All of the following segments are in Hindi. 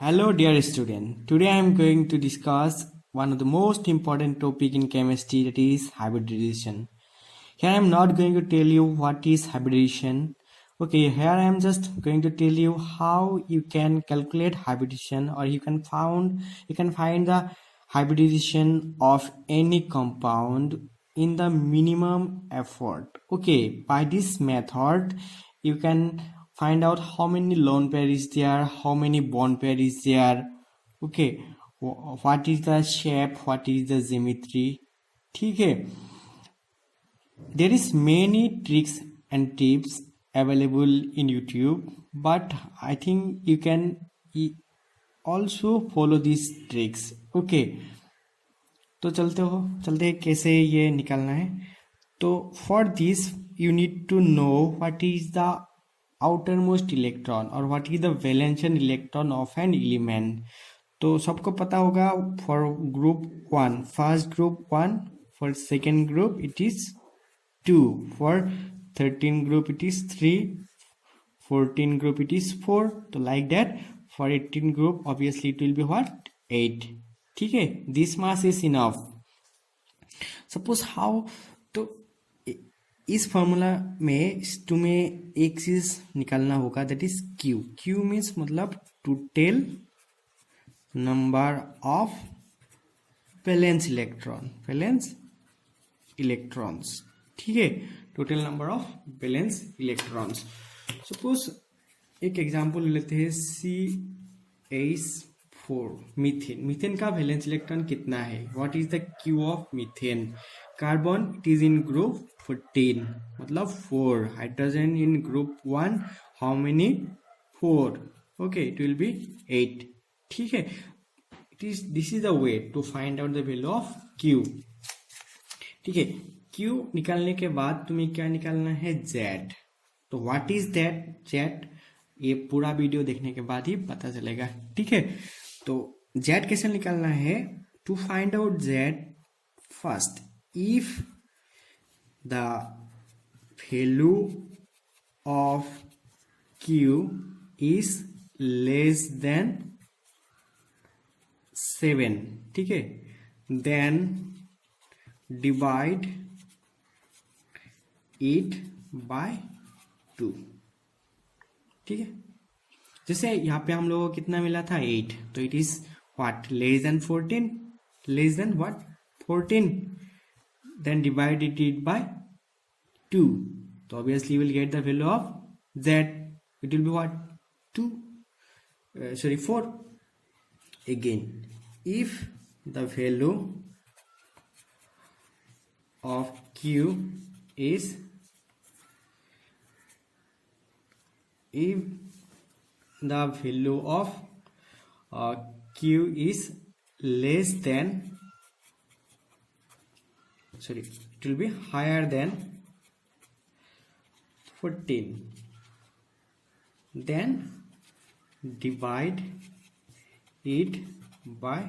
Hello dear student. Today I am going to discuss one of the most important topic in chemistry, that is hybridization. Here I am not going to tell you what is hybridization. Okay, here I am just going to tell you how you can calculate hybridization, or you can find the hybridization of any compound in the minimum effort. Okay, by this method you can find out how many lone pair is there, how many bond pair is there. Okay, what is the shape, what is the geometry. ठीक है, there is many tricks and tips available in YouTube, but I think you can also follow these tricks. Okay, तो चलते हैं कैसे ये निकालना है. तो for this you need to know what is the outermost electron or what is the valence electron of an element. तो सबको पता होगा for group 1 first group 1, for second group it is 2, for 13 group it is 3, 14 group it is 4. तो like that for 18 group obviously it will be what, 8. ठीक है, this mass is enough. Suppose how, तो इस फॉर्मूला में तुम्हें एक चीज निकालना होगा, that is Q. Q means मतलब total number of valence electrons. ठीक है, total number of valence electrons. Suppose एक एग्जांपल लेते हैं CH4 मीथेन का वैलेंस इलेक्ट्रॉन कितना है, what is the Q of methane. Carbon it is in group 14 मतलब 4. Hydrogen in group 1 how many, 4. Okay, it will be 8. ठीक है, this is the way to find out the value of Q. ठीक है, क्यू निकालने के बाद तुम्हें क्या निकालना है, जेड. तो व्हाट इज दैट जेड, ये पूरा वीडियो देखने के बाद ही पता चलेगा. ठीक है, तो जेड कैसे निकालना है. To find out Z, first if the value of q is less than 7, ठीक है, then divide it by 2. ठीक है, जैसे यहाँ पे हम लोगों को कितना मिला था, 8. तो it is what, less than 14, less than what, 14. Then divided it by 2. So obviously you will get the value of z. It will be what, 2, 4. Again, if the value of q is, if the value of q is less than, it will be higher than 14, then divide it by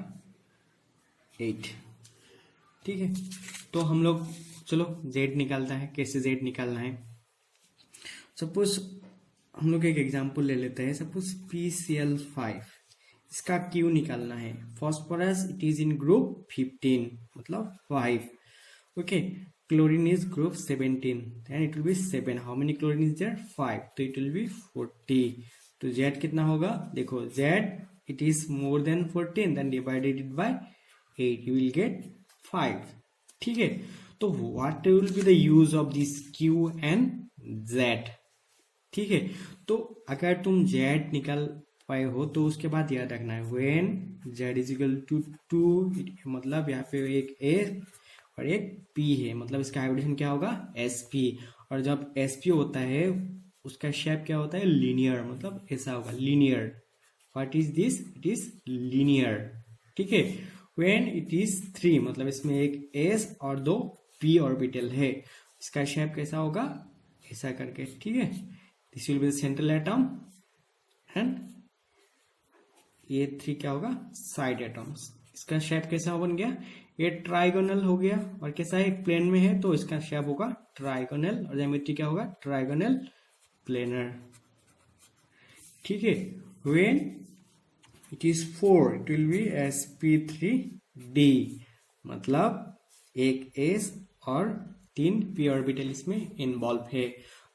8. ठीक है, तो हम लोग चलो z निकालता है. कैसे z निकालना है, सपोज हम लोग एक एग्जांपल ले लेते हैं. सपोज PCl5, इसका Q निकालना है. Phosphorus it is in group 15 मतलब 5. Okay, chlorine is group 17, then it will be 7. How many chlorine is there, 5. So it will be 40. तो Z कितना होगा, देखो Z it is more than 14, then divided it by 8, you will get 5. ठीक है, तो what will be the use of this Q and Z. ठीक है, तो अगर तुम Z निकाल पाए हो तो उसके बाद याद रखना है when Z is equal to 2, मतलब यहाँ पे एक A और एक P है, मतलब इसका हाइब्रिडेशन क्या होगा, Sp. और जब Sp होता है उसका शेप क्या होता है, लीनियर, मतलब ऐसा होगा, linear. What is this, it is linear. ठीक है, व्हेन इट इज 3 मतलब इसमें एक S और 2 P ऑर्बिटल है, इसका शेप कैसा होगा, ऐसा करके. ठीक है, this will be the central atom and ये 3 क्या होगा, साइड एटम्स. इसका शेप कैसा बन गया, ये ट्राइगोनल हो गया. और कैसा है, एक प्लेन में है तो इसका शेप होगा ट्राइगोनल, और ज्योमेट्री क्या होगा, ट्राइगोनल प्लेनर. ठीक है, when it is 4, it will B sp3d, मतलब एक s और 3 p ऑर्बिटल इसमें इन्वॉल्व है।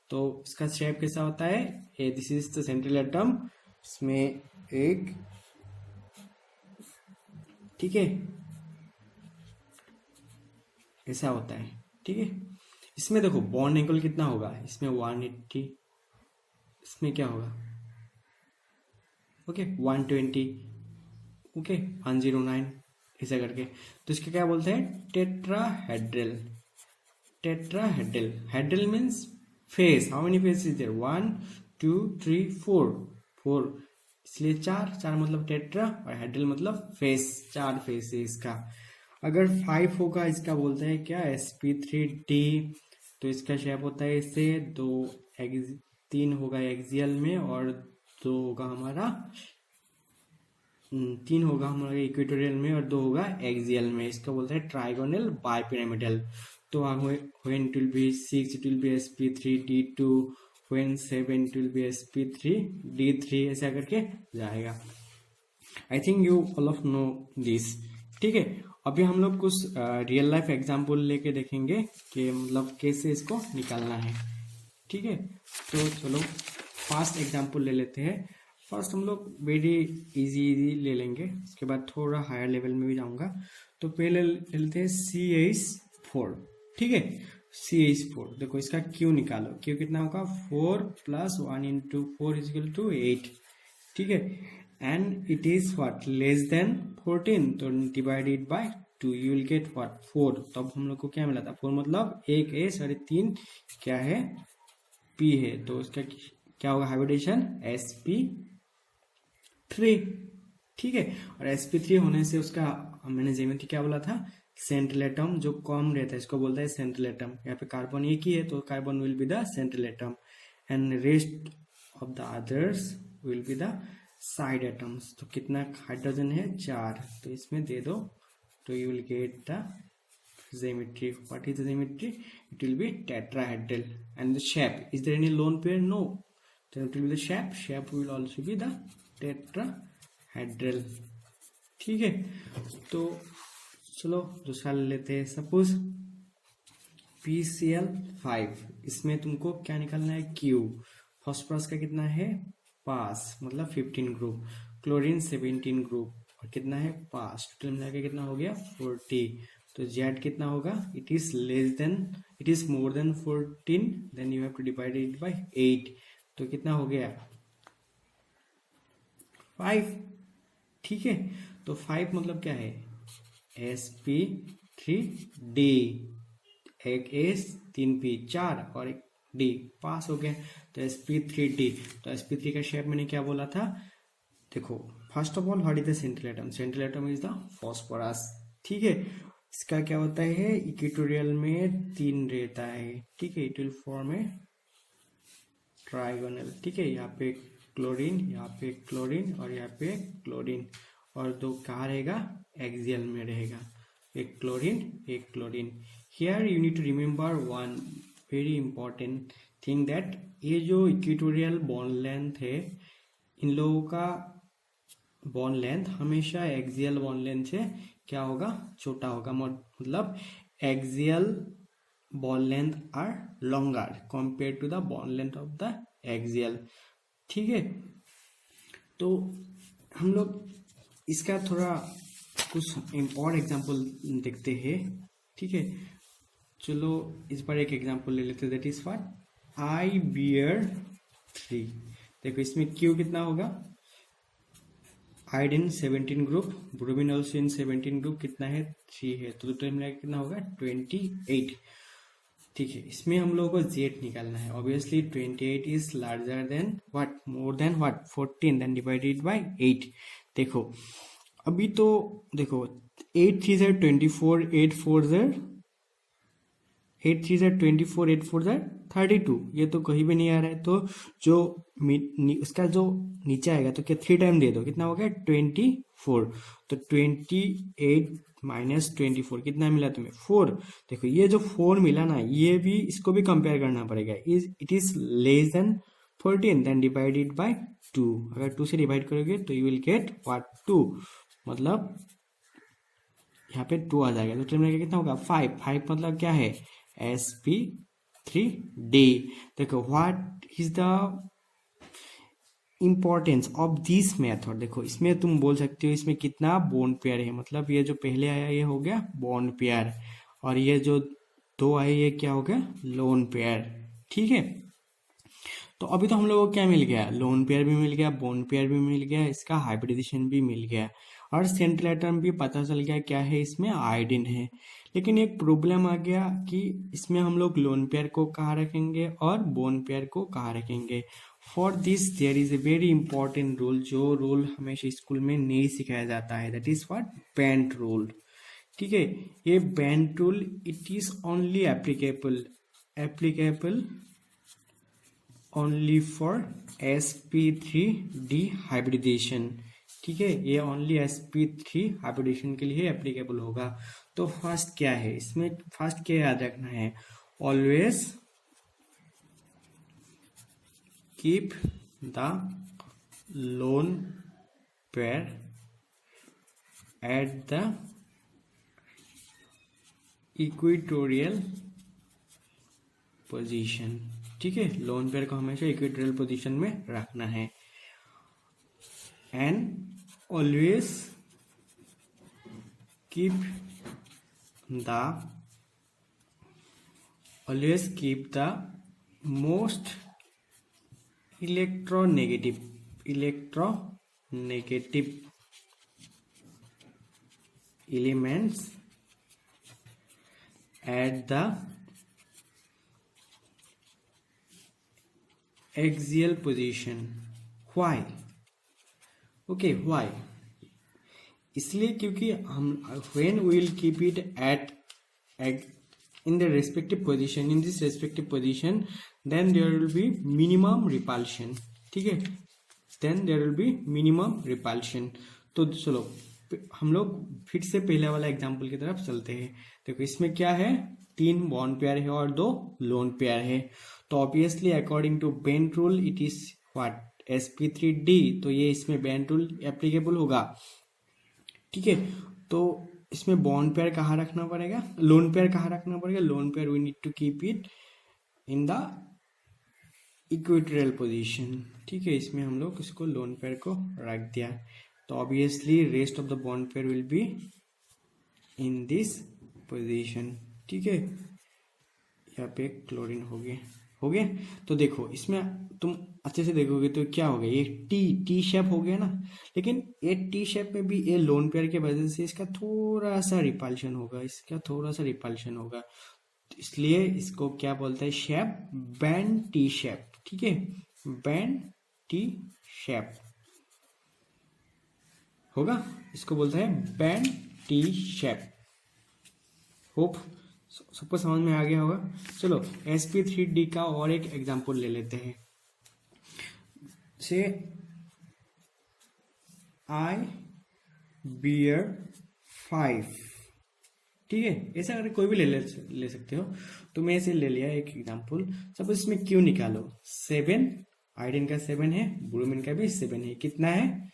तो इसका शेप कैसा होता है, this is the central atom, इसमें एक, ठीक है, ऐसा होता है, ठीक है। इसमें देखो बॉन्ड एंगल कितना होगा, इसमें 180, इसमें क्या होगा, ओके 120, ओके 109, ऐसा करके। तो इसके क्या बोलते हैं, tetrahedral. Tetrahedral, hedral means face, how many face is there, 1 2 3 4, 4, इसलिए 4, 4 मतलब टेट्रा, और हेड्रल मतलब फेस, 4 फेस है इसका। अगर 5 होगा, इसका बोलते हैं क्या, sp3d, तो इसका शेप होता है इससे, 3 होगा एक्सियल में, और 2 होगा हमारा 3 होगा हमारा इक्वेटोरियल में, और 2 होगा एक्सियल में। इसका बोलते हैं ट्राइगोनल बाइपिरामिडल। तो when it will be 6 it will be sp3d2, when 7 it will be sp3d3, ऐसा करके जाएगा। I think you all of know this, ठीक है। अभी हम लोग कुछ रियल लाइफ एग्जाम्पल लेके देखेंगे कि मतलब कैसे इसको निकालना है, ठीक है। तो चलो फास्ट एग्जाम्पल ले लेते हैं। फर्स्ट हम लोग वेरी इजी ले लेंगे, उसके बाद थोड़ा हायर लेवल में भी जाऊंगा। तो पहले ले लेते हैं CH4, ठीक है। CH4, देखो इसका Q निकालो, Q कितना होगा, 4 + 1 × 4 = 8, ठीक है। And it is what, less than 14, तो divided by 2 you will get what, 4। तब हम लोग को क्या मिला था, 4 मतलब एक S और 3 क्या है, P है। तो इसका क्या होगा, हाइब्रिडेशन sp3, ठीक है। और sp3 होने से उसका मैंने ज्योमेट्री क्या बोला था, सेंट्रल एटम जो कम रहता है इसको बोलता है सेंट्रल एटम। यहाँ पे कार्बन एक ही है, तो carbon will be the central atom, and rest of the others will be the side atoms. तो कितना हाइड्रोजन है, 4, तो इसमें दे दो, तो you will get the geometry. What is the geometry, it will be tetrahedral. And the shape, is there any lone pair, no, तो it will be the shape will also be the tetrahedral, ठीक है। तो चलो दूसरा ले लेते हैं। सपोज PCl5, इसमें तुमको क्या निकालना है, Q। फॉस्फोरस का कितना है, पास, मतलब 15 ग्रुप, क्लोरीन 17 ग्रुप, और कितना है, पास, टोटल मिला के कितना हो गया, 40। तो Z कितना होगा, it is more than 14, then you have to divide it by 8, तो कितना हो गया, 5, ठीक है। तो 5 मतलब क्या है, sp3d, एक S 3 P 4 और एक D, पास हो गया। तो sp3d, तो sp3 का शेप मैंने क्या बोला था, देखो first of all what is the central atom, central atom is the phosphorus, ठीक है। इसका क्या होता है, इक्वेटोरियल में 3 रहता है, ठीक है, it will form A trigonal, ठीक है। यहाँ पे क्लोरीन, यहाँ पे क्लोरीन, और यहाँ पे क्लोरीन, और 2 कहाँ रहेगा, एक्सियल में रहेगा, एक क्लोरीन एक chlorine. Here you need to remember one very important thing, that ये जो इक्वेटोरियल बॉन्ड लेंथ है, इन लोगों का बॉन्ड लेंथ हमेशा एक्सियल बॉन्ड लेंथ से क्या होगा, छोटा होगा, मतलब axial bond length are longer compare to the bond length of the axial, ठीक है। तो हम लोग इसका थोड़ा कुछ और एग्जांपल देखते हैं, ठीक है। चलो इस बार एक एग्जांपल ले लेते हैं, दैट इज व्हाट, IBr3। देखो इसमें Q कितना होगा, iodine 17 group, bromine also in 17 group, कितना है, 3 है, तो टोटल मिला कितना होगा, 28, ठीक है। इसमें हम लोगों को Z निकालना है। Obviously 28 is larger than what, more than what, 14, then divided by 8। देखो अभी तो देखो 8 3 ज़र 24, 8 4 ज़र 8 3 ज़र 24, 8 4 ज़र 32, ये तो कहीं भी नहीं आ रहा है। तो जो उसका जो नीचे आएगा तो क्या 3 टाइम दे दो, कितना हो गया, 24। तो 28 माइनस 24 कितना मिला तुम्हें, 4। देखो ये जो 4 मिला ना, ये भी इसको भी कंपेयर करना पड़ेगा, it is less than 14 then divided by 2। अगर 2 से डिवाइड करोगे तो यू विल गेट व्हाट 2, मतलब यहाँ पे 2 आ जाएगा। तो टोटल मिलाकर कितना होगा 5। 5 मतलब क्या है sp3d। देखो what is the importance of this method. देखो इसमें तुम बोल सकते हो इसमें कितना बॉन्ड पेयर है, मतलब ये जो पहले आया ये हो गया बॉन्ड पेयर, और ये जो 2 आए ये क्या हो गया लोन पेयर। ठीक है, तो अभी तो हम लोगों को क्या मिल गया, लोन पेयर भी मिल गया, बॉन्ड पेयर भी मिल गया, इसका हाइब्रिडाइजेशन भी मिल गया, और सेंट्रल एटम भी पता चल गया क्या है, इसमें आयोडीन है। लेकिन एक प्रॉब्लम आ गया कि इसमें हम लोग लोन पेयर को कहाँ रखेंगे और बॉन्ड पेयर को कहाँ रखेंगे। For this there is a very important rule, जो रूल हमेशा स्कूल में नहीं सिखाया जाता है, that is what bent rule. ठीक है, ये bent rule it is only applicable only for sp3d hybridization. ठीक है, ये ओनली sp3 हाइब्रिडाइजेशन के लिए एप्लीकेबल होगा। तो फर्स्ट क्या है इसमें, फर्स्ट क्या याद रखना है, always keep the lone pair at the equatorial position. ठीक है, लोन पेयर को हमेशा इक्वेटोरियल पोजीशन में रखना है। And always keep the most electronegative elements at the axial position। why? okay, why? इसलिए क्योंकि हम when we will keep it at in the respective position, in this respective position, then there will be minimum repulsion। ठीक है, then there will be minimum repulsion। तो चलो हम लोग फिर से पहले वाला एग्जांपल की तरफ चलते हैं। देखो इसमें क्या है, 3 बॉन्ड पेयर है और 2 लोन पेयर है। तो obviously according to bent rule it is what sp3d, तो ये इसमें बेंट रूल एप्लीकेबल होगा। ठीक है, तो इसमें बॉन्ड पेयर कहाँ रखना पड़ेगा, लोन पेयर कहाँ रखना पड़ेगा, lone pair we need to keep it in the equatorial position. ठीक है, इसमें हम लोग इसको लोन पेयर को रख दिया, तो obviously rest of the bond pair will be in this position. ठीक है, यहाँ पे क्लोरीन हो गया। तो देखो इसमें तुम अच्छे से देखोगे तो क्या हो गया, ये टी शेप हो गया ना, लेकिन ये टी शेप में भी ये लोन पेयर के वजह से इसका थोड़ा सा रिपल्शन होगा, इसलिए इसको क्या बोलते हैं, शेप बैंड टी शेप। ठीक है, बैंड टी शेप होगा, इसको बोलते हैं बैंड टी शेप। होप सबको समझ में आ गया होगा। चलो sp3d का और एक एग्जांपल ले लेते हैं। से I bear 5। ठीक है, ऐसा अगर कोई भी ले सकते हो, तो मैं इसे ले लिया एक एग्जांपल। सपोज इसमें क्यू निकालो, 7 आयोडीन का 7 है, ब्रोमीन का भी 7 है, कितना है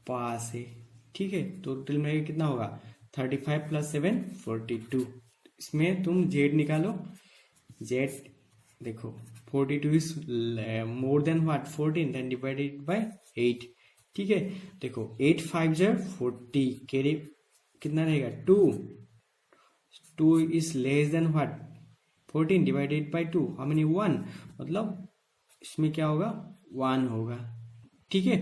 पास है। ठीक है, तो टोटल में कितना होगा 35 + 7 42। इसमें तुम जेड निकालो, जेड देखो 42 is more than what 14 then divided by 8। ठीक है, देखो 8 5 = 40, कैरी कितना रहेगा 2 is less then what 14 divided by 2, how many 1, मतलब इसमें क्या होगा 1 होगा। ठीक है,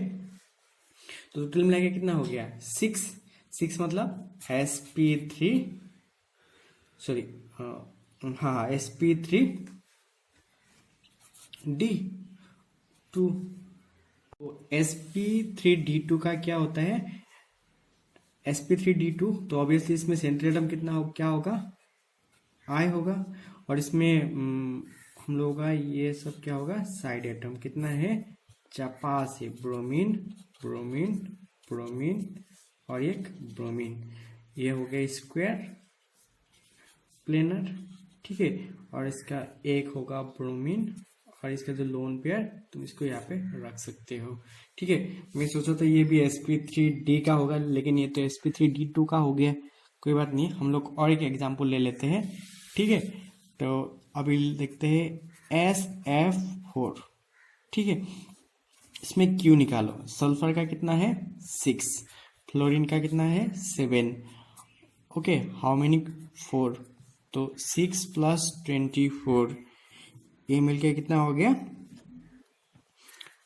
तो टोटल मिला के कितना हो गया 6 मतलब sp3 सॉरी हाँ sp3d2। तो sp3d2 का क्या होता है, sp3d2, तो ऑब्वियसली इसमें सेंट्रल एटम क्या होगा I होगा, और इसमें हम लोगों का ये सब क्या होगा साइड एटम, कितना है 5 है, ब्रोमीन ब्रोमीन ब्रोमीन और एक ब्रोमीन, ये हो गया स्क्वायर प्लेनर। ठीक है, और इसका एक होगा ब्रोमीन और इसका जो लोन पेयर तुम इसको यहाँ पे रख सकते हो। ठीक है, मैं सोचा था ये भी sp3d का होगा, लेकिन ये तो sp3d2 का हो गया। कोई बात नहीं, हम लोग और एक एग्जाम्पल ले लेते हैं। ठीक है, तो अभी देखते हैं SF4। ठीक है, इसमें क्यू निकालो। सल्फर का कितना है 6, फ्लोरीन का कितना है 7। ओके, हाउ मेनी 4, तो 6 + 24, ये मिलके कितना हो गया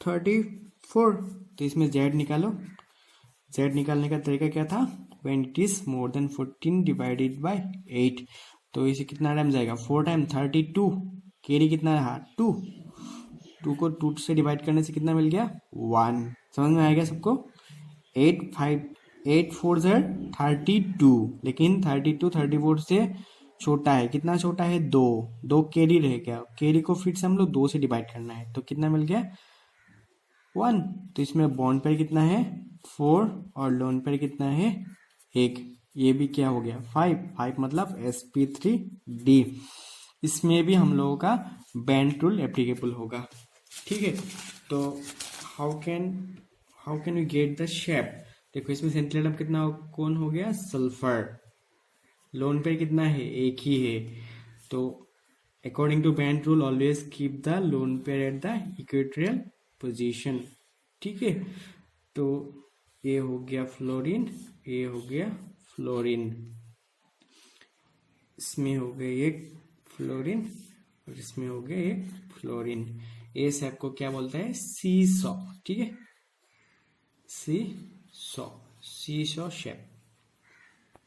34। तो इसमें Z निकालो। Z निकालने का तरीका क्या था, when it is more than 14 divided by 8। तो इसे कितना टाइम जाएगा 4 टाइम 32। कैरी कितना रहा 2, 2 को 2 से डिवाइड करने से कितना मिल गया 1। समझ में आएगा सबको। 8 4 32, लेकिन 32 34 से छोटा है। कितना छोटा है 2 कैरी रह गया। कैरी को फिर से हम लोग 2 से डिवाइड करना है, तो कितना मिल गया 1। तो इसमें बॉन्ड पेयर कितना है 4 और लोन पेयर कितना है 1। ये भी क्या हो गया 5 मतलब sp3d। इसमें भी हम लोगों का बैंड रूल एप्लीकेबल होगा। ठीक है, तो how can we get the shape. देखो इसमें सेंट्रल एटम कितना कौन हो गया सल्फर। लोन पेयर कितना है एक ही है। तो according to bent rule always keep the lone pair at the equatorial position. ठीक है, तो ये हो गया फ्लोरीन, ये हो गया फ्लोरीन, इसमें हो गया एक फ्लोरीन और इसमें हो गया एक फ्लोरीन। ये शेप को क्या बोलता है सीसॉ। ठीक है, seesaw shape.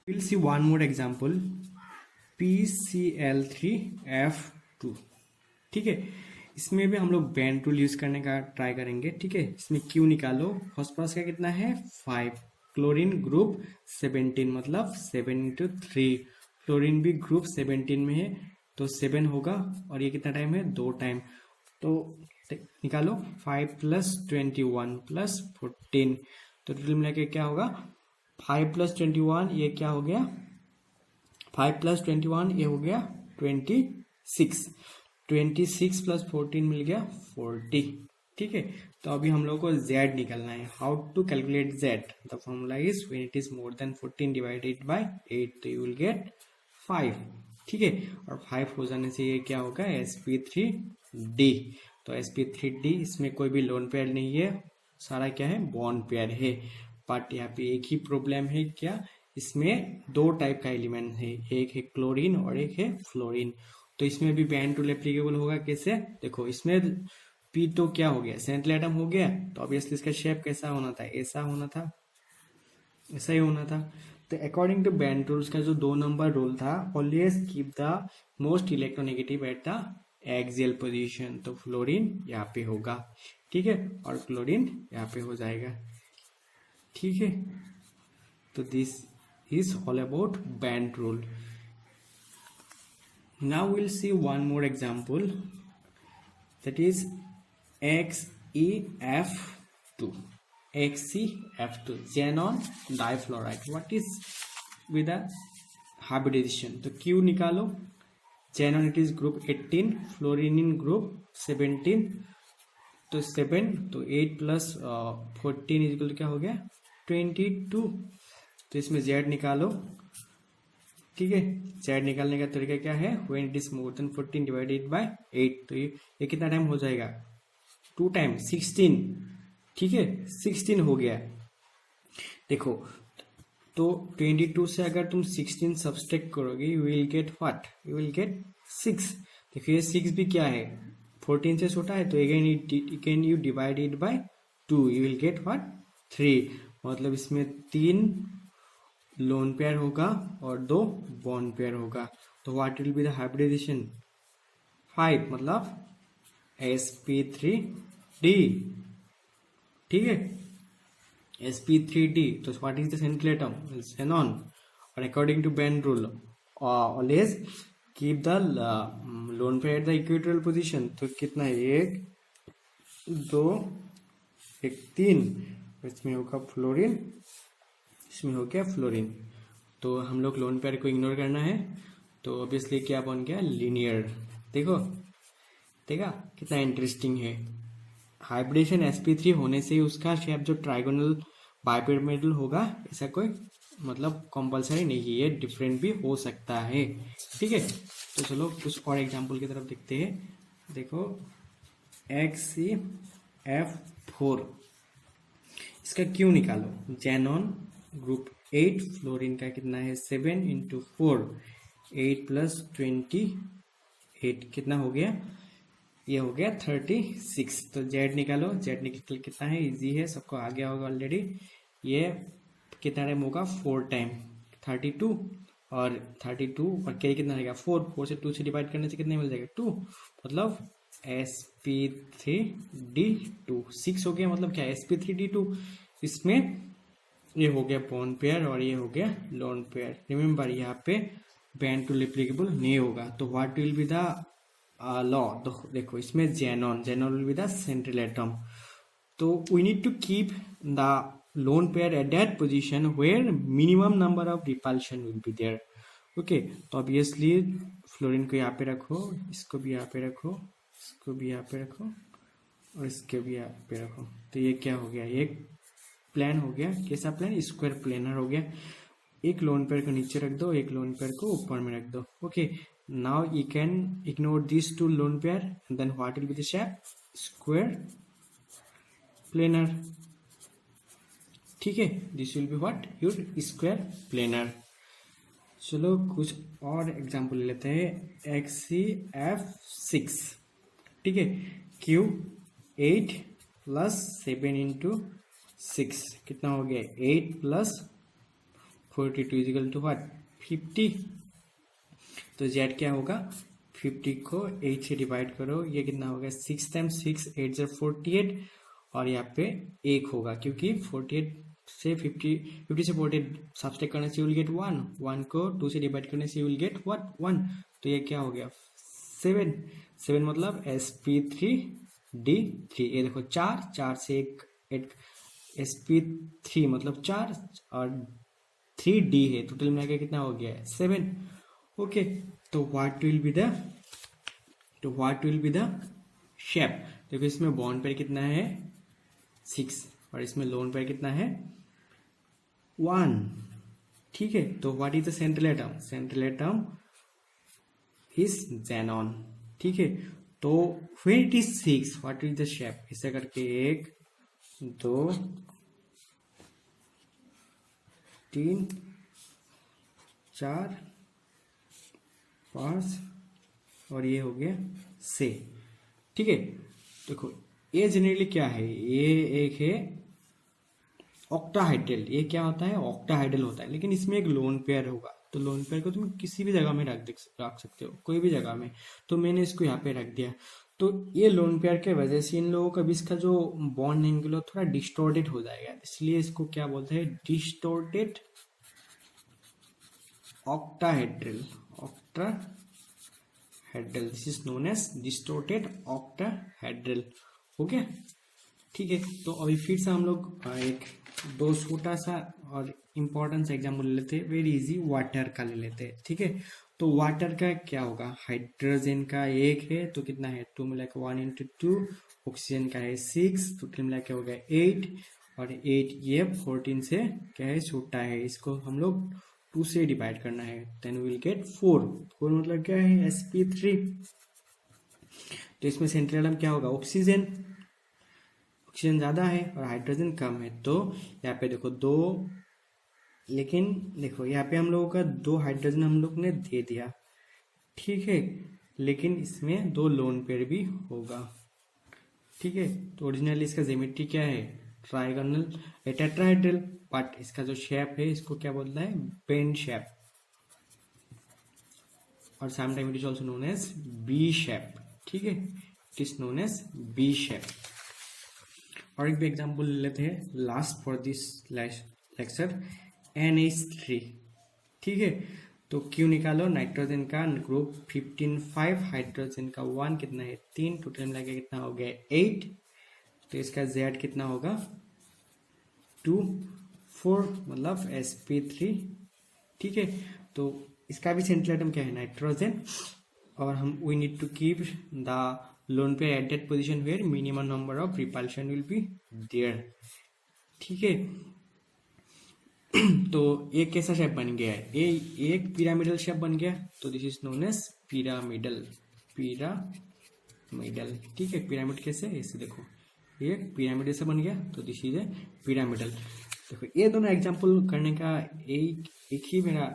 We'll see one more example, PCl3F2। ठीक है, इसमें भी हम लोग बैंड रूल यूज करने का ट्राई करेंगे। ठीक है, इसमें क्यू निकालो। फॉस्फोरस का कितना है 5, क्लोरीन ग्रुप 17 मतलब 7 × 3। फ्लोरीन भी ग्रुप 17 में है, तो 7 होगा। और ये कितना टाइम है 2 टाइम। तो निकालो 5 + 21 + 14, तो टोटल मिला के क्या होगा 5 + 21, ये क्या हो गया 5 + 21, ये हो गया 26। 26 + 14 मिल गया 40। ठीक है, तो अभी हम लोग को Z निकलना है। How to calculate Z, the formula is when it is more than 14 divided by 8, तो यू विल गेट 5। ठीक है, और 5 हो जाने से ये क्या होगा sp3d। तो sp3d, इसमें कोई भी लोन पेयर नहीं है, सारा क्या है बॉन्ड पेयर है। बट यहाँ पे एक ही प्रॉब्लम है, क्या इसमें 2 टाइप का एलिमेंट है, एक है क्लोरीन और एक है फ्लोरीन। तो इसमें भी बैंड रूल एप्लीकेबल होगा। कैसे, देखो इसमें P तो क्या हो गया सेंट्रल एटम हो गया, तो ऑब्वियसली इसका शेप कैसा होना था ऐसा होना था, ऐसा ही होना था। तो अकॉर्डिंग टू बैंड रूल्स का जो 2 नंबर रूल था, always keep the most electronegative at the axial position. तो फ्लोरीन यहाँ पे होगा। ठीक है, और क्लोरीन यहाँ पे हो जाएगा। ठीक है, तो this is all about band rule. Now we'll see one more example, that is XeF2. XeF2, xenon difluoride. What is with the hybridization? तो Q निकालो। xenon it is group 18, fluorine in group 17, तो 7, तो 8 + 14 इक्वल क्या हो गया 22। तो इसमें Z निकालो। ठीक है, Z निकालने का तरीका क्या है, when it is more than 14 divided by 8, तो ये कितना टाइम हो जाएगा 2 टाइम 16। ठीक है, 16 हो गया। देखो तो 22 से अगर तुम 16 सब्सट्रैक्ट करोगे, you will get what, you will gate 6। देखो ये 6 भी क्या है 14 से छोटा है, तो again you divide it bye 2, you will get what 3। मतलब इसमें 3 लोन पेयर होगा और 2 बॉन्ड पेयर होगा। तो what will be the hybridization 5 मतलब sp3d। ठीक है, sp3d। तो what is the central atom xenon, और according to bent rule always keep the lone pair at the equatorial position. तो कितना है 1 2 1 3, इसमें होगा फ्लोरीन, इसमें हो गया फ्लोरीन। तो हम लोग लोन पेयर को इग्नोर करना है, तो ऑब्वियसली क्या बन गया लीनियर। देखो देखा कितना इंटरेस्टिंग है। हाइब्रिडेशन sp3 होने से उसका शेप जो ट्राइगोनल बाइपिरामिडल होगा, ऐसा कोई मतलब कंपलसरी नहीं है, ये डिफरेंट भी हो सकता है। ठीक है, तो चलो कुछ और एग्जांपल की तरफ देखते हैं। देखो XeF4, इसका क्यों निकालो। जेनॉन ग्रुप 8, फ्लोरीन का कितना है 7 इंटू 4, 8 प्लस 28 कितना हो गया, ये हो गया 36। तो जेड निकालो, जेड निकल कितना है, इजी है, सबको आ गया होगा ऑलरेडी। ये कितना टाइम होगा 4 टाइम 32, और 32 और के कितना रहेगा 4 से 2 से डिवाइड करने से कितने मिल जाएगा 2, मतलब sp3d2 6 हो गया। मतलब क्या sp3d2, इसमें ये हो गया बॉन्ड पेयर और ये हो गया लोन पेयर। रिमेंबर यहाँ पे बैंड टू एप्लीकेबल नहीं होगा। तो what will be the law, तो देखो इसमें xenon will be the central atom. तो we need to keep the lone pair at that position where minimum number of repulsion will be there. Okay, तो ऑब्वियसली फ्लोरीन को यहाँ पे रखो, इसको भी यहाँ पे रखो, इसको भी यहाँ पे रखो, और इसके भी यहाँ पे रखो। तो ये क्या हो गया, एक प्लान हो गया। कैसा प्लान, स्क्वायर प्लेनर हो गया। एक लोन पेयर को नीचे रख दो, एक लोन पेयर को ऊपर में रख दो। Okay, now you can ignore this two lone pair, then what will be the shape, square planar. ठीक है, this will be what, your square planar. चलो कुछ और एग्जांपल ले लेते हैं। XeF6, ठीक है, Q8 प्लस 7 इंटू 6 कितना हो गया 8 प्लस 42 इजिकल टू व्हाट 50। तो Z क्या होगा, 50 को 8 से डिवाइड करो, ये कितना हो गया 6 टाइम्स 6 8 से 48, और यहाँ पे 1 होगा क्योंकि 48 से 50 से 48 सब्सट्रैक्ट करने से यू विल गेट 1 को 2 से डिवाइड करने से यू विल गेट व्हाट 1। तो ये क्या हो गया 7 मतलब sp3d3। ये देखो 4 से एक sp3 मतलब 4 और 3d है, टोटल मिला के कितना हो गया 7। ओके, तो what will be the shape. देखो इसमें बॉन्ड पेयर कितना है 6 और इसमें लोन पेयर कितना है 1। ठीक है, तो what is the central atom, central atom is xenon. ठीक है, तो when it is 6 what is the shape, ऐसे करके 1 2 3 4 5 और ये हो गया 6। ठीक है, देखो ये जनरली क्या है, ये एक है ऑक्टाहाइड्रल। ये क्या होता है, ऑक्टाहाइड्रल होता है, लेकिन इसमें एक लोन पेयर होगा। तो लोन पेयर को तुम किसी भी जगह में रख सकते हो, कोई भी जगह में। तो मैंने इसको यहाँ पे रख दिया। तो ये लोन पेयर के वजह से इन लोगों का भी इसका जो बॉन्ड एंगल हो थोड़ा डिस्टॉर्टेड हो जाएगा, इसलिए इसको क्या बोलते हैं distorted octahedral. This is known as distorted octahedral. हो गया, ठीक है। तो अभी फिर से हम लोग एक दो छोटा सा और इम्पोर्टेंट सा एग्जाम्पल ले लेते हैं, वेरी इजी, वाटर का ले लेते हैं। ठीक है, तो वाटर का क्या होगा, हाइड्रोजन का 1 है तो कितना है 2 मिला के 1 इंटू 2, ऑक्सीजन का है 6 तो टोटल मिला के हो गया 8, और 8 ये 14 से क्या है छोटा है, इसको हम लोग 2 से डिवाइड करना है, देन विल गेट 4 मतलब क्या है sp3। तो इसमें सेंट्रल एटम क्या होगा ऑक्सीजन ज्यादा है और हाइड्रोजन कम है। तो यहाँ पे देखो 2, लेकिन देखो यहाँ पे हम लोगों का 2 हाइड्रोजन हम लोग ने दे दिया, ठीक है, लेकिन इसमें 2 लोन पेयर भी होगा। ठीक है, तो ओरिजिनली इसका ज्योमेट्री क्या है ट्राइगोनल टेट्राहेड्रल, बट इसका जो शेप है इसको क्या बोलता है बेंड शेप, और sometime it is also known as V shape. ठीक है, it is known as V shape. और एक भी एग्जाम्पल ले लेते हैं last for this lecture, NH3। ठीक है, तो क्यू निकालो, नाइट्रोजन का ग्रुप 15 5, हाइड्रोजन का 1 कितना है 3, टोटल मिला के कितना हो गया 8। तो इसका Z कितना होगा 2 4 मतलब sp3। ठीक है, तो इसका भी सेंट्रल एटम क्या है नाइट्रोजन, और हम we need to keep the lone pair at that position where minimum number of repulsion will be there. ठीक है, तो एक कैसा शेप बन गया है, एक पिरामिडल शेप बन गया, तो this is known as pyramidal, pyramidal. ठीक है, पिरामिड कैसे, ऐसे देखो, एक पिरामिड ऐसे बन गया, तो दिस इज ए पिरामिडल। देखो ये दोनों एग्जांपल करने का एक ही मेरा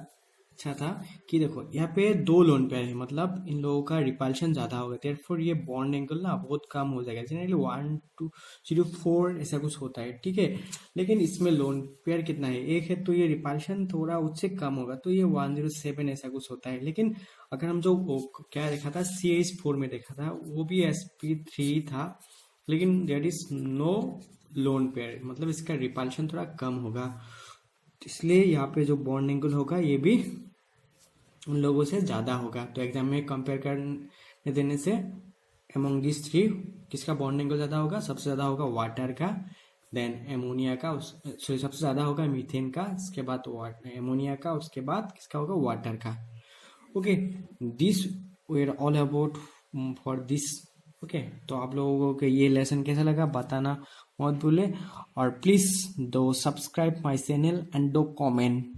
अच्छा था कि देखो यहाँ पे दो लोन पेयर है, मतलब इन लोगों का रिपल्शन ज्यादा होगा, देयरफॉर ये बॉन्ड एंगल ना बहुत कम हो जाएगा, जनरली 1 to 0.4 ऐसा कुछ होता है। ठीक है, लेकिन इसमें लोन पेयर कितना है, एक है, तो ये रिपल्शन थोड़ा उससे कम होगा, तो ये 107 ऐसा कुछ होता है। लेकिन अगर हम जो क्या देखा था, CH4 में देखा था, वो भी sp3 था, लेकिन there is no lone pair, मतलब इसका रिपल्शन थोड़ा कम होगा, इसलिए यहाँ पे जो बॉन्ड एंगल होगा ये भी उन लोगों से ज़्यादा होगा। तो एग्जाम में कंपेयर करने देने से एमोंग दिस थ्री किसका बॉन्ड एंगल ज़्यादा होगा, सबसे ज़्यादा होगा वाटर का, देन एमोनिया का, सॉरी सबसे ज़्यादा होगा मीथेन का, इसके बाद एमोनिया का, उसके बाद किसका होगा, वाटर का। Okay, this were all about for this. Okay, तो आप लोगों को ये लेसन कैसा लगा बताना मत भूले, और please do subscribe my channel and do comment.